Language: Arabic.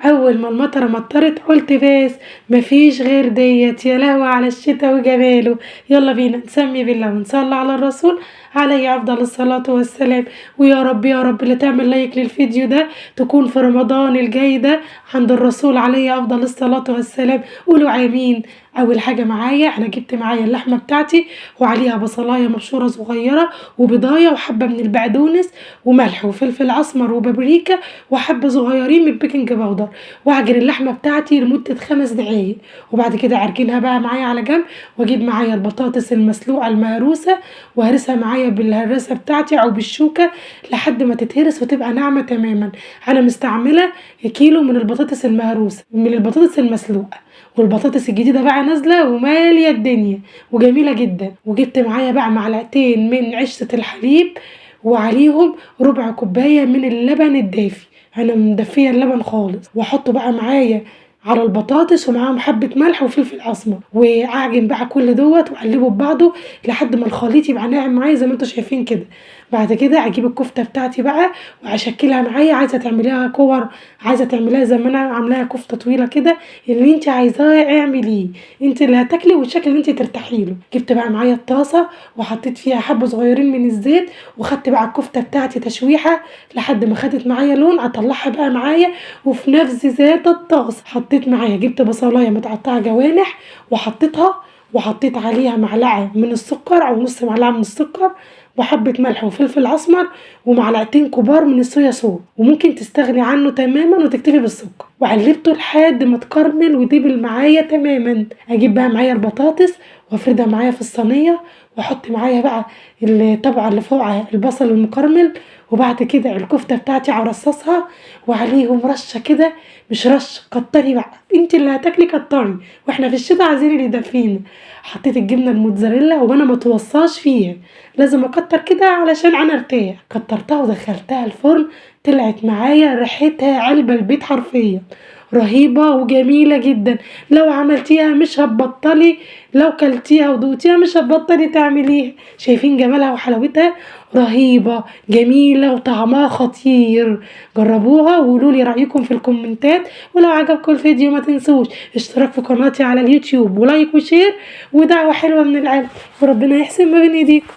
اول ما المطره مطرت قلت بس مفيش غير ديت، يا لهوي على الشتا وجماله. يلا بينا نسمي بالله ونصلي على الرسول عليه افضل الصلاة والسلام. ويا رب يا رب اللي تعمل لايك للفيديو ده تكون في رمضان الجاي ده عند الرسول عليه افضل الصلاة والسلام. قولوا امين. اول حاجه معايا انا جبت معايا اللحمه بتاعتي وعليها بصلايه مبشوره صغيره وبضايه وحبه من البقدونس وملح وفلفل اسمر وبابريكا وحبه صغيرين من البيكنج باودر، واعجن اللحمه بتاعتي لمده 5 دقايق. وبعد كده اعجنها بقى معايا على جنب، واجيب معايا البطاطس المسلوقه المهروسه وهرسها معايا بالهراسه بتاعتي او بالشوكه لحد ما تتهرس وتبقى ناعمه تماما. انا مستعمله كيلو من البطاطس المهروسه من البطاطس المسلوقه، والبطاطس الجديده بقى نازله وماليه الدنيا وجميله جدا. وجبت معايا بقى معلقتين من عشة الحليب وعليهم ربع كوبايه من اللبن الدافي، انا مدفيه اللبن خالص، واحطه بقى معايا على البطاطس ومعاهم حبه ملح وفلفل اسمر، واعجن بقى كل دوت واقلبه ببعضه لحد ما الخليط يبقى ناعم معايا زي ما انتوا شايفين كده. بعد كده اجيب الكفته بتاعتي بقى واشكلها معايا، عايزه تعمليها كور، عايزه تعمليها زي ما انا عاملاها كفته طويله كده، اللي انت عايزاه اعمليه، انت اللي هتاكلي والشكل اللي انت ترتاحي له. جبت بقى معايا الطاسه وحطيت فيها حبه صغيرين من الزيت، وخدت بقى الكفته بتاعتي تشويحه لحد ما خدت معايا لون، اطلعها بقى معايا. وفي نفس ذات الطاسه حطيت معايا جبت بصلايه متقطعه جوانح وحطيتها، وحطيت عليها معلقه من السكر او نص معلقه من السكر وحبه ملح وفلفل اسمر ومعلقتين كبار من الصويا صوص، وممكن تستغني عنه تماما وتكتفي بالسكر. وقلبته لحد ما تكرمل ودبل معايا تماما. اجيب بقى معايا البطاطس وافردها معايا في الصينيه، واحط معايا بقى طبعا اللي فوقها البصل المكرمل، وبعد كده الكفته بتاعتي ارصصها وعليهم رشه كده، مش رشه، كتري بقى انت اللي هتاكلي كتري، واحنا في الشتاء عايزين اللي يدفينا. حطيت الجبنه الموتزاريلا وانا ما توصاش فيها، لازم اكتر كده علشان انا ارتاح. كترتها ودخلتها الفرن، طلعت معايا ريحتها علبه البيت حرفيا، رهيبه وجميله جدا. لو عملتيها مش هتبطلي، لو كلتيها ودوتيها مش هتبطلي تعمليها. شايفين جمالها وحلاوتها؟ رهيبه جميله وطعمها خطير. جربوها وقولوا لي رايكم في الكومنتات. ولو عجبكم الفيديو ما تنسوش اشتراك في قناتي على اليوتيوب ولايك وشير ودعوه حلوه من القلب، وربنا يحسن ما بين ايديكم.